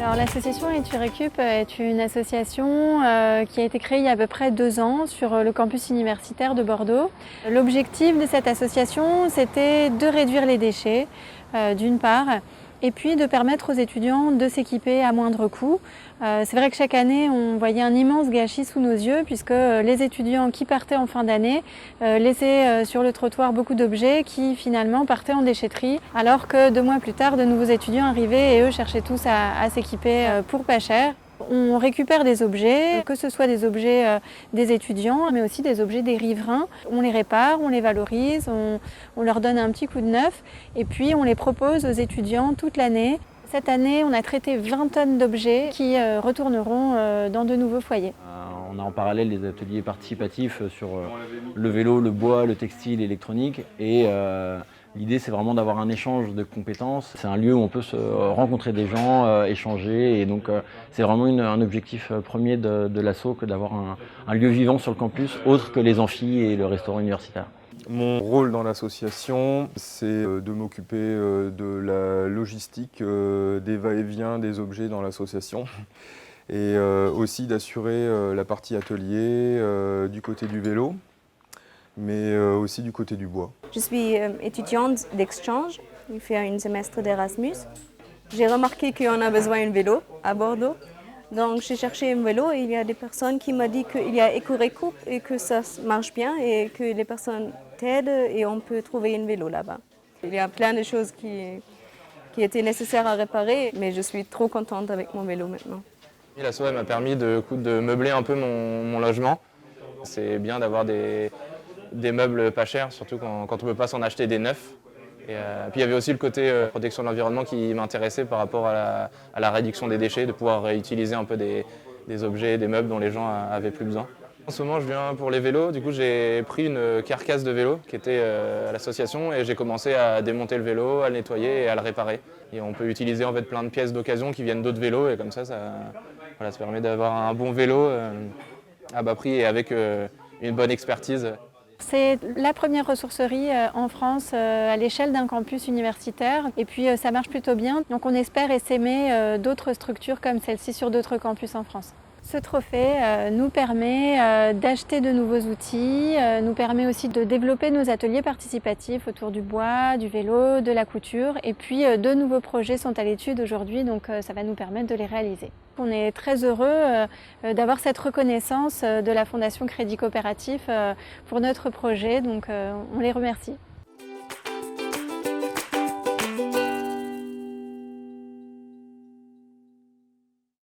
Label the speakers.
Speaker 1: Alors l'association Eturecup est une association qui a été créée il y a à peu près 2 ans sur le campus universitaire de Bordeaux. L'objectif de cette association, c'était de réduire les déchets d'une part, et puis de permettre aux étudiants de s'équiper à moindre coût. C'est vrai que chaque année, on voyait un immense gâchis sous nos yeux puisque les étudiants qui partaient en fin d'année laissaient sur le trottoir beaucoup d'objets qui finalement partaient en déchetterie, alors que 2 mois plus tard, de nouveaux étudiants arrivaient et eux cherchaient tous à s'équiper pour pas cher. On récupère des objets, que ce soit des objets des étudiants, mais aussi des objets des riverains. On les répare, on les valorise, on leur donne un petit coup de neuf et puis on les propose aux étudiants toute l'année. Cette année, on a traité 20 tonnes d'objets qui retourneront dans de nouveaux foyers.
Speaker 2: On a en parallèle des ateliers participatifs sur le vélo, le bois, le textile, l'électronique et l'idée c'est vraiment d'avoir un échange de compétences. C'est un lieu où on peut se rencontrer des gens, échanger et donc c'est vraiment un objectif premier de l'asso que d'avoir un lieu vivant sur le campus autre que les amphis et le restaurant universitaire.
Speaker 3: Mon rôle dans l'association, c'est de m'occuper de la logistique, des va-et-vient des objets dans l'association et aussi d'assurer la partie atelier du côté du vélo, mais aussi du côté du bois.
Speaker 4: Je suis étudiante d'exchange, je fais un semestre d'Erasmus. J'ai remarqué qu'on a besoin d'un vélo à Bordeaux. Donc j'ai cherché un vélo et il y a des personnes qui m'ont dit qu'il y a Eturecup et que ça marche bien et que les personnes t'aident et on peut trouver un vélo là-bas. Il y a plein de choses qui étaient nécessaires à réparer, mais je suis trop contente avec mon vélo maintenant.
Speaker 5: L'asso m'a permis de meubler un peu mon logement. C'est bien d'avoir des meubles pas chers, surtout quand on ne peut pas s'en acheter des neufs. Et puis il y avait aussi le côté protection de l'environnement qui m'intéressait par rapport à la réduction des déchets, de pouvoir réutiliser un peu des objets, des meubles dont les gens avaient plus besoin. En ce moment je viens pour les vélos, du coup j'ai pris une carcasse de vélo qui était à l'association et j'ai commencé à démonter le vélo, à le nettoyer et à le réparer. Et on peut utiliser en fait plein de pièces d'occasion qui viennent d'autres vélos et comme ça permet d'avoir un bon vélo à bas prix et avec une bonne expertise.
Speaker 1: C'est la première ressourcerie en France à l'échelle d'un campus universitaire et puis ça marche plutôt bien. Donc on espère essaimer d'autres structures comme celle-ci sur d'autres campus en France. Ce trophée nous permet d'acheter de nouveaux outils, nous permet aussi de développer nos ateliers participatifs autour du bois, du vélo, de la couture et puis de nouveaux projets sont à l'étude aujourd'hui donc ça va nous permettre de les réaliser. On est très heureux d'avoir cette reconnaissance de la Fondation Crédit Coopératif pour notre projet donc on les remercie.